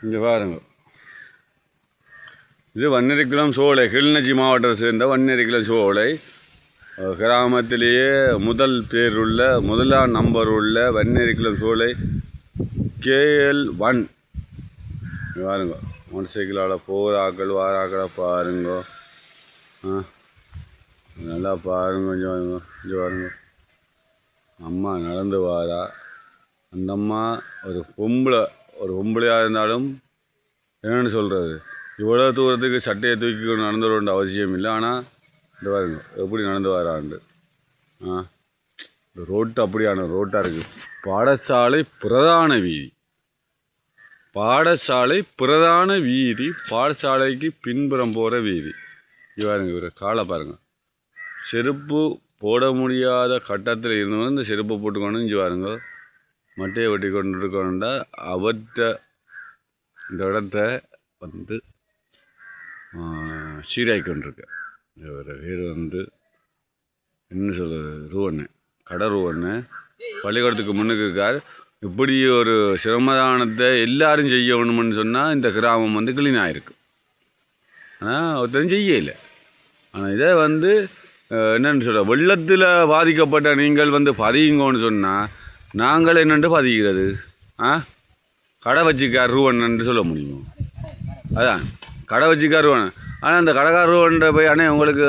இங்கே பாருங்க, இது வன்னரிக்குளம் சோலை, கிளிநொச்சி மாவட்டத்தை சேர்ந்த வன்னரிக்குளம் சோலை. கிராமத்திலேயே முதல் பேருள்ள முதலாம் நம்பர் உள்ள வன்னரிக்குளம் சோலை KL1. பாருங்க, மோட்டர் சைக்கிளால் போகிற ஆக்கள் வாராக்களை பாருங்க. நல்லா பாருங்க, கொஞ்சம் பாருங்க, கொஞ்சம் பாருங்க. அம்மா நடந்து வாரா. அந்த அம்மா ஒரு பொம்பளையாக இருந்தாலும் என்னென்னு சொல்கிறது, இவ்வளோ தூரத்துக்கு சட்டையை தூக்கி நடந்து வர வேண்டிய அவசியம் இல்லை. ஆனால் இந்த பாருங்க எப்படி நடந்து வராண்டு. இந்த ரோட்டு அப்படியான ரோட்டாக இருக்குது. பாடசாலை பிரதான வீதி, பாடசாலைக்கு பின்புறம் போகிற வீதி. பாருங்க, இவர் காலை பாருங்கள். செருப்பு போட முடியாத கட்டத்தில் இருந்தவங்க இந்த செருப்பை போட்டுக்கொண்டு இஞ்சி பாருங்க மட்டையை வெட்டி கொண்டு இருக்கணுண்டா அவற்ற இந்த இடத்த வந்து சீராகி கொண்டிருக்க. இவர் பேர் வந்து என்ன சொல்கிறது, ரூவண்ணன், கடை ரூவண்ணன். பள்ளிக்கூடத்துக்கு முன்னுக்கு இருக்கார். இப்படி ஒரு சிரமதானத்தை எல்லாரும் செய்யணும்னு சொன்னால் இந்த கிராமம் வந்து கிளீன் ஆகிருக்கு. ஆனால் ஒருத்தரும் செய்யலை. ஆனால் இதை வந்து என்னென்னு சொல்கிற, வெள்ளத்தில் பாதிக்கப்பட்ட நீங்கள் வந்து பதியுங்கன்னு சொன்னால் நாங்கள் என்னென்று பதிக்கிறது? கடை வச்சுக்கார் ரூவண்ணன் சொல்ல முடியுமோ? அதான் கடை வச்சுக்கார் ரூவண்ணன். ஆனால் அந்த கடைக்கார ரூவன்ட்ட போய் அண்ணே உங்களுக்கு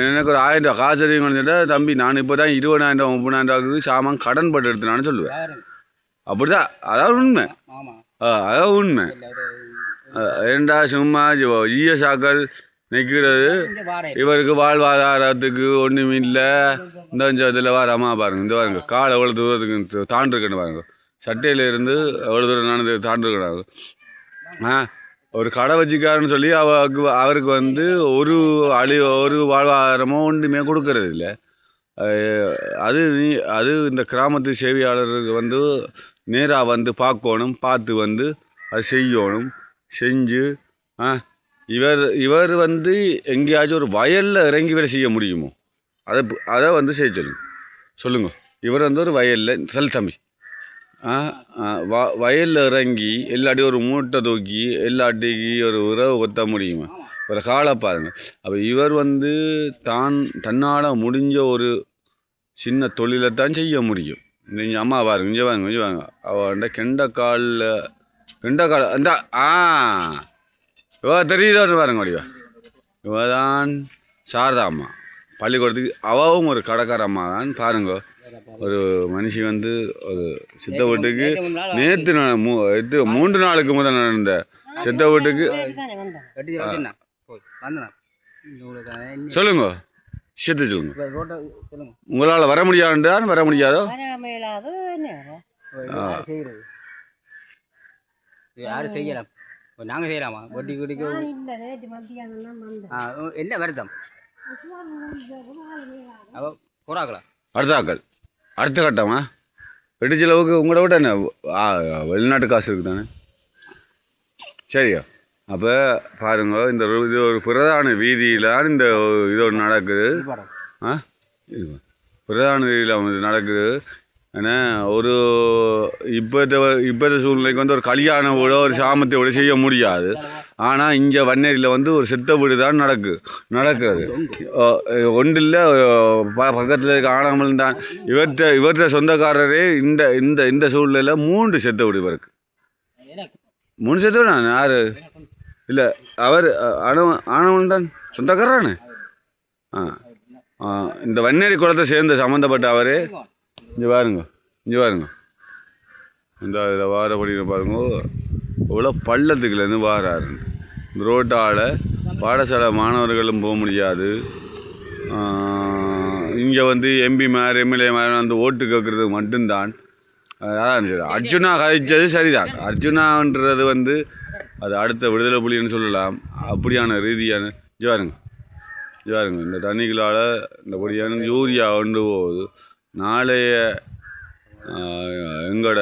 எனக்கு ஒரு 1000 ரூபா காசு அறிவிங்கன்னு சொல்லிட்டு, தம்பி நான் இப்போ தான் 20,000 30,000 சாமான் கடன் பட்டு எடுத்துனான்னு சொல்லுவேன். அப்படி தான், அதாவது உண்மை. அதான் உண்மை. ஏண்டா சும்மா ஜிஎஸ்ஆக்கள் நிற்கிறது, இவருக்கு வாழ்வாதாரத்துக்கு ஒன்றும் இல்லை. இந்த இதில் அம்மா பாருங்கள், இந்த பாருங்க கால் எவ்வளோ தூரத்துக்கு தாண்டிருக்கேன்னு பாருங்க. சட்டையிலேருந்து எவ்வளோ தூரம் நான் தாண்டிருக்கேன். ஒரு கடை வச்சுக்காருன்னு சொல்லி அவருக்கு வந்து ஒரு வாழ்வாதாரமோ ஒன்றுமே கொடுக்கறது இல்லை. அது இந்த கிராமத்து சேவையாளருக்கு வந்து நேராக வந்து பார்க்கணும், பார்த்து வந்து அது செய்யணும். செஞ்சு இவர் வந்து எங்கேயாச்சும் ஒரு வயலில் இறங்கி வேலை செய்ய முடியுமோ? அதை வந்து செய்ய சொல்லுங்க. இவர் வந்து ஒரு வயலில் தம்பி வயலில் இறங்கி எல்லாட்டி ஒரு மூட்டை தூக்கி எல்லாட்டிக்கு ஒரு உறவு கொத்த முடியுமா? ஒரு காலை பாருங்கள். அப்போ இவர் வந்து தன்னால் முடிஞ்ச ஒரு சின்ன தொழிலை தான் செய்ய முடியும். நீங்கள் அம்மா பாருங்க, இங்கே வாங்க, கொஞ்சம் வாங்க. அவன்ட கெண்டைக்கால் அந்த இவ தெரியுது பாருங்க. முடிவா இவதான் சாரதா அம்மா. பள்ளிக்கூடத்துக்கு அவவும் ஒரு கடைக்கார அம்மா தான் பாருங்க. ஒரு மனுஷி வந்து ஒரு சித்த வீட்டுக்கு நேற்று 3 நாளுக்கு முதல் நடந்த சித்த வீட்டுக்கு சொல்லுங்க, சித்து சொல்லுங்க. உங்களால் வர முடியாதுன்னு வர முடியாதோ? யாரும் செய்யலாம், நாங்கள் செய்யலாமா? வட்டி குடிக்க என்ன வருத்தம் போறாங்களா? அடுத்த கட்டமா வெட்டி செலவுக்கு உங்களோட விட என்ன வெளிநாட்டு காசு இருக்குது தானே? சரியா? அப்போ பாருங்க, இது ஒரு பிரதான வீதியில் இந்த இது ஒன்று நடக்குது. பிரதான வீதியில் நடக்குது. ஏன்னா ஒரு இப்போத்த சூழ்நிலைக்கு வந்து ஒரு கல்யாணம் விட ஒரு சாமத்தை விட செய்ய முடியாது. ஆனால் இங்கே வன்னேரியில் வந்து ஒரு செத்த வீடு தான் நடக்கிறது. ஒன்றில் பக்கத்தில் இருக்க ஆனாமல் தான் இவற்ற சொந்தக்காரரே இந்த சூழ்நிலையில் 3 செத்த வீடு இவருக்கு. 3 செத்த வீடு நான் யார் இல்லை, அவர் ஆனவன் தான் சொந்தக்காரரானே. இந்த வன்னேரி குளத்தை சேர்ந்த சம்மந்தப்பட்ட அவரே. இங்கே பாருங்க இந்த இதில் வாரப்படின பாருங்க, இவ்வளோ பள்ளத்துக்குலேருந்து வாராரு. இந்த ரோட்டால் பாடசாலை மாணவர்களும் போக முடியாது. இங்கே வந்து எம்பி மேர் எம்எல்ஏ மேர் அந்த ஓட்டு கேட்குறதுக்கு மட்டும்தான். அதான் அர்ஜுனா கழிச்சது சரிதான். அர்ஜுனான்றது வந்து அது அடுத்த விடுதலை புலின்னு சொல்லலாம். அப்படியான ரீதியான பாருங்க இந்த தண்ணிகளால் இந்த படியான யூரியா கொண்டு போகுது. நாளைய எங்களோட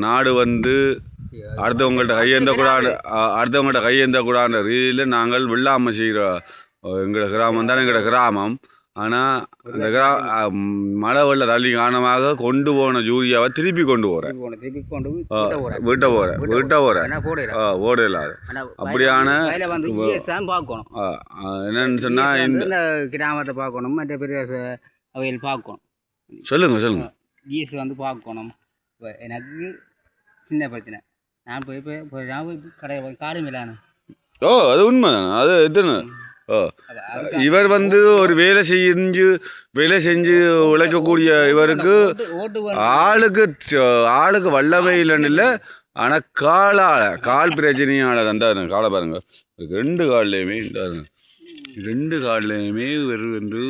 நாடு வந்து அடுத்தவங்கள்ட்ட கையேந்தக்கூடாத ரீதியில் நாங்கள் வெள்ளாமை செய்கிற எங்களோட கிராமம் தான் எங்களோட கிராமம். ஆனால் அந்த மழை வெள்ள தள்ளி காரணமாக கொண்டு போன யூரியாவை திருப்பி கொண்டு போகிறேன். திருப்பி கொண்டு வீட்டை போகிறேன் ஓடல. அப்படியான பார்க்கணும் என்னன்னு சொன்னால் இந்த கிராமத்தை பார்க்கணும், மற்ற பெரிய அவையில் பார்க்கணும். சொல்லுங்க. கீஸ் வந்து பார்க்கணும். இப்போ எனக்கு சின்ன பிரச்சனை, நான் போய் கடை காடு மேலான. அது உண்மைதான். அது எத்தனை இவர் வந்து ஒரு வேலை செஞ்சு உழைக்கக்கூடிய இவருக்கு ஆளுக்கு வல்லமை இல்லைன்னு இல்லை, ஆனால் கால் பிரச்சனையால் வந்தாருங்க. காலை பாருங்க, 2 கால்லையுமே இருந்தாருங்க. 2 கால்லையுமே என்று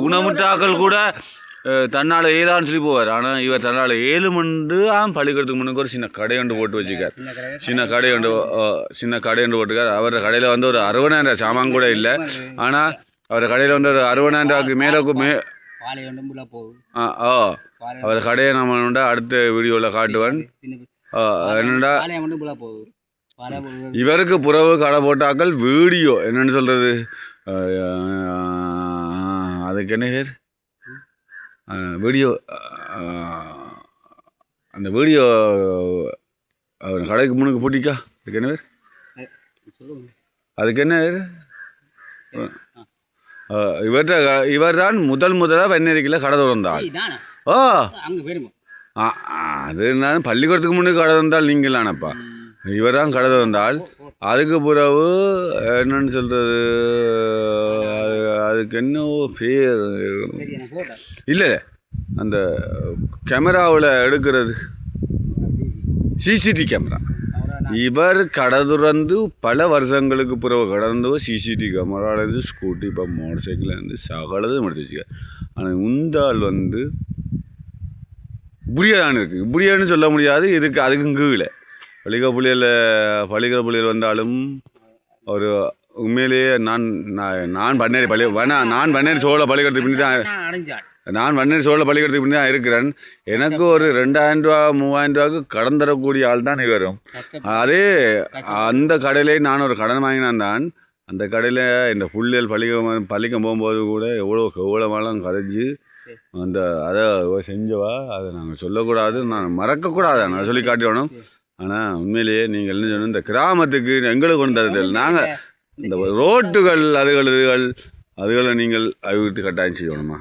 ஊனமுட்டாக்கள் கூட தன்னால் ஏதான்னு சொல்லி போவார். ஆனால் இவர் தன்னால் 7 மண்டு பள்ளிக்கூடத்துக்கு முன்னுக்கு ஒரு சின்ன கடை ஒன்று போட்டு வச்சுக்கார். சின்ன கடை ஒன்று போட்டுக்கார். அவர் கடையில் வந்து ஒரு 60,000 சாமான் கூட இல்லை. ஆனால் அவர் கடையில் வந்து ஒரு 60,000 மேலே அவர் கடையை நம்ம அடுத்த வீடியோவில் காட்டுவேன். என்னடா இவருக்கு புறவு கடை போட்டாக்கள் வீடியோ என்னென்னு சொல்கிறது, அதுக்கு என்ன பேர், வீடியோ, அந்த வீடியோ அவர் கடைக்கு முன்னுக்கு போட்டிக்கா, அதுக்கு என்ன பேர், அதுக்கு என்ன பேர், இவர் தான் முதலாக வெண்ணெரிக்கையில் கடை திறந்தாள். அது நான் பள்ளிக்கூடத்துக்கு முன்னுக்கு கடை திறந்தால் நீங்களானப்பா, இவர் தான் கடை திறந்தால். அதுக்கு பிறகு என்னன்னு சொல்கிறது, அதுக்கு என்ன பேர் இல்லை, அந்த கேமராவில் எடுக்கிறது சிசிடிவி கேமரா. இவர் கடை திறந்து பல வருஷங்களுக்கு பிறகு கடந்து சிசிடிவி கேமராலேருந்து ஸ்கூட்டி, இப்போ மோட்டர் சைக்கிள்லேருந்து சகலதும் எடுத்து வச்சுக்க. ஆனால் உந்தாள் வந்து இப்படியாதான் இருக்குது. இப்படியான்னு சொல்ல முடியாது, அதுக்கும் கீழே பள்ளிக்கூட புள்ளிகள் வந்தாலும் ஒரு உண்மையிலேயே நான் பண்ணேரி சோழ பள்ளிக்கூடத்துக்கு பின்னி தான் இருக்கிறேன். எனக்கு ஒரு 2,000 ரூபா 3,000 ரூபாய்க்கு கடன் தரக்கூடிய ஆள் தான் வரும். அதே அந்த கடையிலே நான் ஒரு கடன் வாங்கினான் தான். அந்த கடையில் இந்த புள்ளியல் பள்ளிக்கம் போகும்போது கூட எவ்வளோமாலாம் கதைஞ்சு அதை செஞ்சவா, அதை நாங்கள் சொல்லக்கூடாது, நான் மறக்கக்கூடாது, நான் சொல்லி காட்டிடணும். ஆனால் உண்மையிலேயே நீங்கள் என்ன சொன்ன, இந்த கிராமத்துக்கு எங்களுக்கு கொண்டு தரதில்லை. நாங்கள் இந்த ரோட்டுகள் அதுகளை நீங்கள் அபிவிருத்தி கட்டாயம் செய்யணுமா?